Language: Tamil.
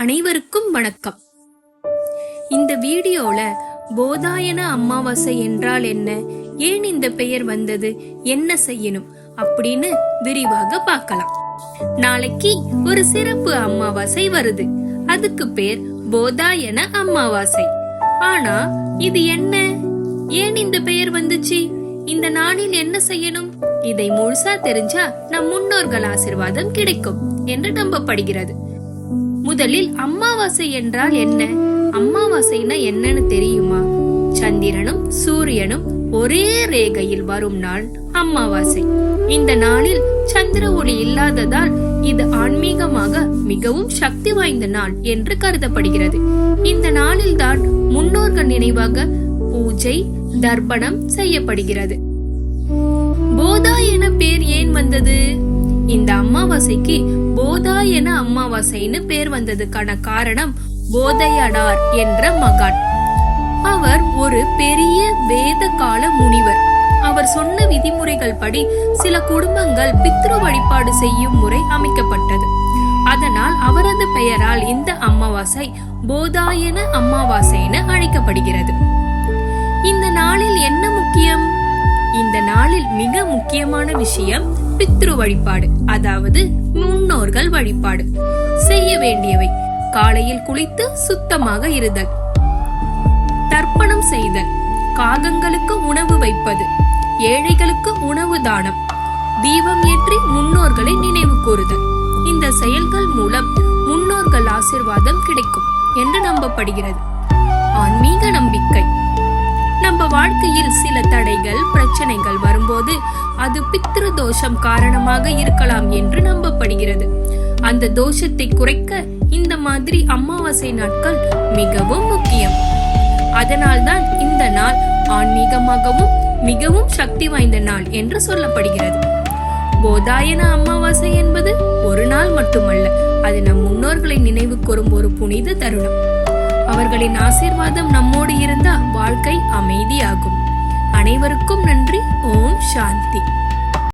அனைவருக்கும் வணக்கம். இந்த வீடியோல போதாயன அமாவாசை என்றால் என்ன, ஏன் இந்த பெயர் வந்தது, என்ன செய்யணும் அப்படின்னு விரிவாக பார்க்கலாம். நாளைக்கு ஒரு சிறப்பு அமாவாசை வருது. அதுக்கு பேர் போதாயன அமாவாசை. ஆனா இது என்ன, ஏன் இந்த பெயர் வந்துச்சு, இந்த நாளில் என்ன செய்யணும், இதை முழுசா தெரிஞ்சா நம் முன்னோர்கள் ஆசீர்வாதம் கிடைக்கும் என்று நம்பப்படுகிறது. முதலில் அமாவாசை என்றால் என்ன? அமாவாசைனா என்னன்னு தெரியுமா? சந்திரனும் சூரியனும் ஒரே ரேகையில் வரும் நாள் அமாவாசை. இந்த நாளில் சந்திர ஒளி இல்லாததால் இது ஆன்மீகமாக மிகவும் சக்தி வாய்ந்த நாள் என்று கருதப்படுகிறது. இந்த நாளில் தான் முன்னோர்கள் நினைவாக பூஜை தர்ப்பணம் செய்யப்படுகிறது. போதாயன பேர் ஏன் வந்தது? இந்த அமாவாசைக்கு போதாயன அமாவாசைன்னு பேர் வந்ததுக்கான காரணம் போதையனார் என்ற மகான். அவர் ஒரு பெரிய வேத கால முனிவர். அவர் சொன்ன விதிமுறைகள் படி சில குடும்பங்கள் பித்ரு வழிபாடு செய்யும் முறை அமைக்கப்பட்டது. அதனால் அவரது பெயரால் இந்த அமாவாசை போதாயன அமாவாசைன்னு அழைக்கப்படுகிறது. இந்த நாளில் என்ன முக்கியம்? இந்த நாளில் மிக முக்கியமான விஷயம் பித்ரு வழிபாடு, அதாவது முன்னோர்கள் வழிபாடு. செய்ய வேண்டியவை: காலையில் குளித்து சுத்தமாக இருதல், தர்ப்பணம் செய்தல், காகங்களுக்கு உணவு வைப்பது, ஏழைகளுக்கு உணவு தானம், தீபம் ஏற்றி முன்னோர்களை நினைவு கூறுதல். இந்த செயல்கள் மூலம் முன்னோர்கள் ஆசீர்வாதம் கிடைக்கும் என்று நம்பப்படுகிறது. ஆன்மீக நம்பிக்கை: நம்ம வாழ்க்கையில் சில தடைகள் பிரச்சனைகள் வரும்போது அது பித்ரு தோஷம் காரணமாக இருக்கலாம் என்று நம்பப்படுகிறது. அந்த தோஷத்தை குறைக்க இந்த மாதிரி அமாவாசை நாட்கள் மிகவும் முக்கியம். அதனால்தான் இந்த நாள் ஆன்மீகமாகவும் மிகவும் சக்தி வாய்ந்த நாள் என்று சொல்லப்படுகிறது. போதாயன அமாவாசை என்பது ஒரு நாள் மட்டுமல்ல, அது நம் முன்னோர்களை நினைவு கூறும் ஒரு புனித தருணம். அவர்களின் ஆசீர்வாதம் நம்மோடு இருந்தா வாழ்க்கை அமைதியாகும். அனைவருக்கும் நன்றி. ஓம் சாந்தி.